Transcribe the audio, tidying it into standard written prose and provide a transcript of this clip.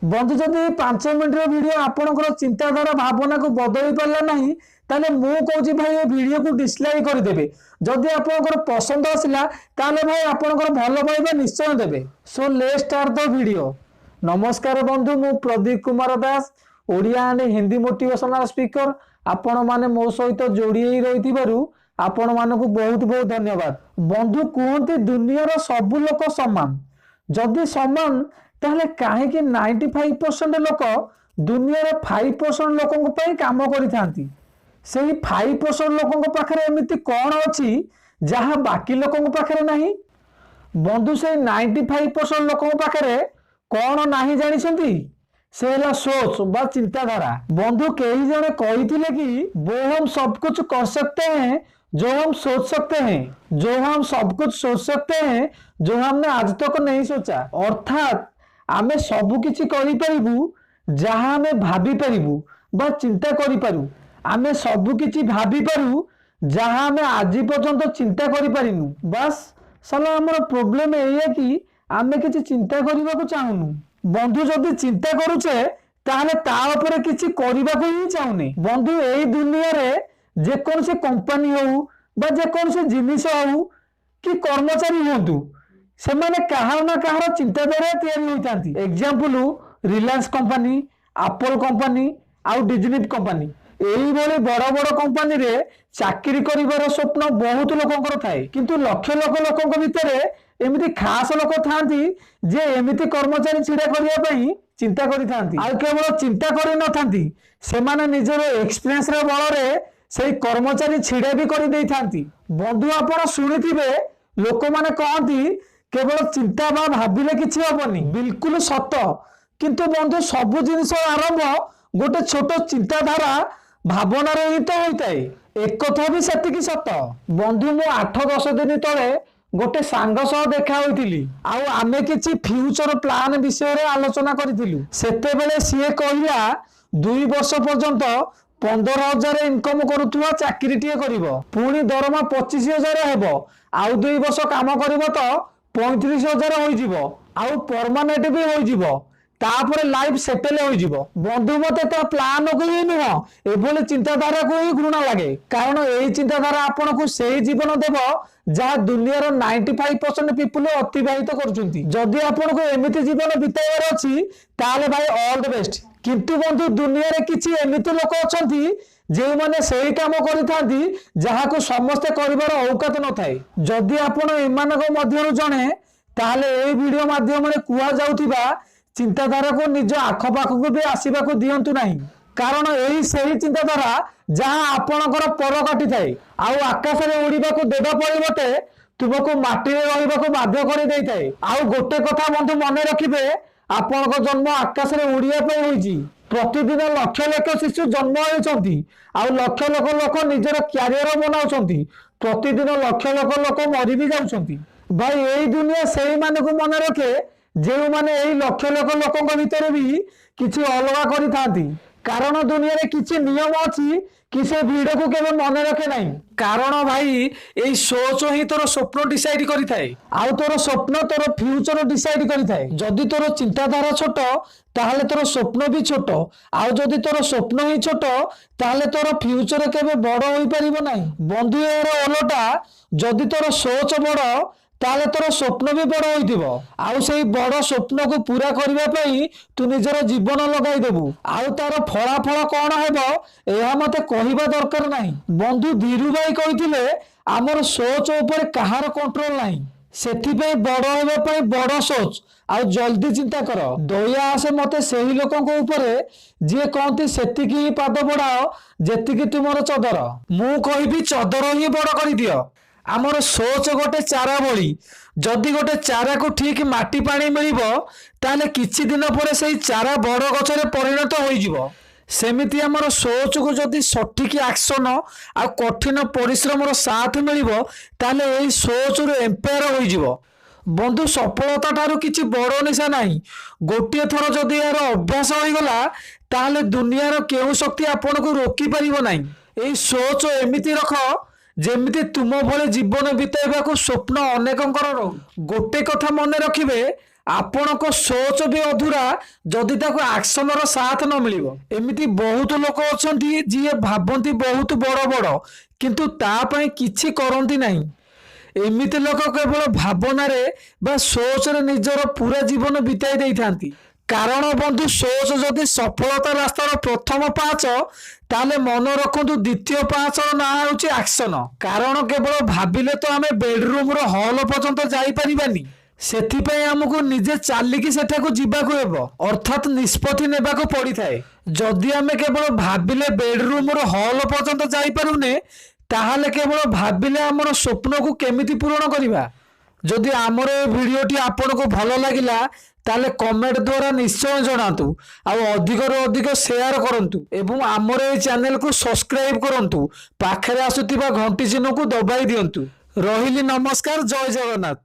बंधु जदि 5 minute video आपणकर चिंताधारा भावना को बदल पारा ना ताले मु कहूँ भाई ये वीडियो को डिसलाइक करदे जदि आपणकर पसंद आसला ताले भाई आपणकर भल पाइबा निश्चय देबे। So let's start the video. नमस्कार बंधु, मु Pradeep Kumar Das, Odia and Hindi motivational speaker. आपण माने मो सहित जोड़ी रही आपण मानक बहुत बहुत धन्यवाद। बंधु कहते दुनिया सबु लोक समान, जदि समान ताहले काहे 95% लोक दुनिया 5% लोकों पे काम करिथांती। सेही 5% लोकों पाखरे एमिति कौन अछि जहाँ बाकी लोकों पाखरे नहीं। बंधु से 95% लोकों पाखरे कौन नहीं जानिछंती, से हला सोच बा चिंताधारा। बंधु कई जने कहिथिले कि वो हम सब कुछ कर सकते हैं जो हम सोच सकते हैं, जो हम सब कुछ सोच सकते हैं जो हमने आज तक नहीं सोचा। अर्थात आमे सबु किछि करि परिबु जहाँ आमे भाभी परिबु बा चिंता करि पारू। आमे सबु किछि भाभी पारू जहाँ आमे आज पर्यंत चिंता करि पारिनु। बस साला हमर प्रॉब्लम एया कि आमे किछि चिंता करिबाकू चाहुनु। बंधु जदि चिंता करूचे ताहले ता ऊपर किछि करिबाकू ही चाहुने। बंधु एई दुनिया रे जे कोन से कंपनी हो बा जे कोन से जिनिस हो कि कर्मचारी होंतु, सेमाने कहार ना कहार चिंताधारा तैयारी होइतांती। Example Reliance company, Apple company आउ डिज्नी कंपनी, एई भली बड़ बड़ कंपनी रे चाकरी करिवार स्वप्न बहुत लोकंकर थाए। किंतु लक्ष लक्ष लोकंक भितरे एमिति खास लोक थांती जे एमिति कर्मचारी छिड़ा करिया पई चिंता करिथांती। आ केवल चिंता करि न थांती, सेमाने निजर एक्सपीरियंस रे बळ रे सेई कर्मचारी छिड़ा भी करि देई थांती। बंधु आपण सुनिथिबे लोक माने कहंती केवल चिंता बा भाबिले किछि हबनी। बिल्कुल सत। किंतु बंधु सबु जिनिस आरंभ गोटे छोट चिंताधारा भावनार ही तो होता है। एक कथा भी सेतिकी सत। बंधु मु 8-10 दिन तले गोटे सांग सह देखा होइतिली, आउ आमे किछि फ्यूचर प्लान विषय रे आलोचना करिथिलु। सेते बेले सिए कहिला 2 वर्ष पर्यंत 15,000 इनकम करुथुवा चाकरी टिए करिवो, पुणी दरमा 25,000 हेबो, आउ 2 वर्ष काम करिवो तो 35,000 होई जिवो, आउ परमानेंट भी होई जिवो, तापर लाइफ सेटल हो जिवो। बंधु मते तो प्लान को ही नुह एभली चिंताधारा को ही घृणा लगे, कारण यही चिंताधारा आपन को सही जीवन देबो जहाँ दुनियार 95% पीपुल अतिबाहित करछुंती। जदि आपन को एमिति जीवन बिताइबार अछि ताले भाई ऑल द बेस्ट। किंतु बंधु दुनिया रे किछि एमिति लोक अछंती जे माने सही काम करिथांती जहाँ को समस्त करिवार औकात न थाए। जदि आपन एमानक मध्यरु जणे ताले एई वीडियो माध्यम रे कुआ जाउथिबा चिंताधारा को निज आखपाख को भी आसवा को दिंतु नहीं, कारण यही सही चिंताधारा जहाँ आपणकर पर काटी थाए आउ आकाश में उड़ीबा को देवा परिवर्ते तुमको माटी रे रहिबा को बाध्य करि देई थाए। आउ गोटे कथा बंधु मन रखिबे, आपणक जन्म आकाश में उड़िया पे होईची। प्रतिदिन लक्ष लक्ष शिशु जन्म होइछंती, आउ लक्ष लक्ष लोक निजर क्यारियर बनाउछंती, प्रतिदिन लक्ष लक्ष लोक मरि भी जाउछंती। भाई एई दुनिया सेही मानकु मन रखे जे माने एई लक्ष लक्ष लोकंक भितर भी किछि अलगा करि थांती, कारण दुनिया रे किछि नियम अछि कि से भिड को केबे मन रखे नाही। कारण भाई एई सोच ही तोर स्वप्न डिसाइड करि थाए, आउ तोर स्वप्न तोर फ्यूचर डिसाइड करि थाए। जदि तोर चिंताधारा छोट ताहले तोर स्वप्न भी छोट, आउ जदि तोर स्वप्न ही छोट ताहले तोर फ्यूचर केबे बड़ होई परिबो नाही। बंधु एरो ओलटा जदि तोर सोच बड़ ताले तोर स्वप्न भी बड़ होइथिबो, आउ सेही बड़ स्वप्न को पूरा करिबा पई तू निजर जीवन लगाई देबु, आउ तार फलाफल कोन हेबो एहा मते कहिबा दरकार नाही। बंधु धीरू भाई कहिथिले हमर सोच ऊपर कहार कंट्रोल नाही, सेथि पे बड़ हेबा पई बड़ सोच आउ जल्दी चिंता कर। दया आसे मते सेही लोकंक ऊपर जे कहंती सेतिकी ही पाद बढ़ाओ जेतिकी तुमर चदर। मु कहिबी चदर ही बड़ करि दियो। आमर सोच गोटे चारा भली, जदि गोटे चारा को ठीक माटी पानी मिलिबो ताले किछि दिन पर सेही चारा बड़ गछरे परिणत होई जिवो। सेमिति आमर सोच को जदि सठिक एक्शन आ कठिन परिश्रम साथ मिलिबो ताले एई सोच रो एम्पायर होई जिवो। बंधु सफलता ठारू किछि बड़ निशा नाही, गोटे थर जदि यार अभ्यास होई गला ताले दुनियार केउ शक्ति आपन को रोकी परिबो नाही। एई सोच एमिति रख जेमिति तुम भले जीवन बिताइबा को स्वप्न अनेकंकर रहू। गोटे कथा मन रखिबे, ଆପଣଙ୍କ ସୋଚ ବି ଅଧୁରା ଯଦି ତାକୁ ଆକ୍ସନର ସାଥ ନ ମିଳିବ। ଏମିତି ବହୁତ ଲୋକ ଅଛନ୍ତି ଯିଏ ଭାବନ୍ତି ବହୁତ ବଡ଼ ବଡ଼ କିନ୍ତୁ ତା ପାଇଁ କିଛି କରନ୍ତି ନାହିଁ। ଏମିତି ଲୋକ କେବଳ ଭାବନାରେ ବା ସୋଚରେ ନିଜର ପୁରା ଜୀବନ ବିତାଇ ଦେଇଥାନ୍ତି। କାରଣ ବନ୍ଧୁ, ସୋଚ ଯଦି ସଫଳତା ରାସ୍ତାର ପ୍ରଥମ ପାହାଚ, ତାହେଲେ ମନେ ରଖନ୍ତୁ ଦ୍ୱିତୀୟ ପାହାଚର ନାଁ ହେଉଛି ଆକ୍ସନ। କାରଣ କେବଳ ଭାବିଲେ ତ ଆମେ ବେଡରୁମର ହଲ୍ ପର୍ଯ୍ୟନ୍ତ ଯାଇପାରିବାନି। ସେଥିପାଇଁ ଆମକୁ ନିଜେ ଚାଲିକି ସେଠାକୁ ଯିବାକୁ ହେବ, ଅର୍ଥାତ୍ ନିଷ୍ପତ୍ତି ନେବାକୁ ପଡ଼ିଥାଏ। ଯଦି ଆମେ କେବଳ ଭାବିଲେ ବେଡରୁମର ହଲ୍ ପର୍ଯ୍ୟନ୍ତ ଯାଇପାରୁନେ, ତାହେଲେ କେବଳ ଭାବିଲେ ଆମର ସ୍ୱପ୍ନକୁ କେମିତି ପୂରଣ କରିବା? ଯଦି ଆମର ଏ ଭିଡ଼ିଓଟି ଆପଣଙ୍କୁ ଭଲ ଲାଗିଲା ତାହେଲେ କମେଣ୍ଟ ଦ୍ୱାରା ନିଶ୍ଚୟ ଜଣାନ୍ତୁ, ଆଉ ଅଧିକରୁ ଅଧିକ ସେୟାର କରନ୍ତୁ ଏବଂ ଆମର এই ଚ୍ୟାନେଲକୁ ସବସ୍କ୍ରାଇବ କରନ୍ତୁ। ପାଖରେ ଆସୁଥିବା ଘଣ୍ଟି ଚିହ୍ନକୁ ଦବାଇ ଦିଅନ୍ତୁ। ରହିଲି, ନମସ୍କାର, ଜୟ ଜଗନ୍ନାଥ।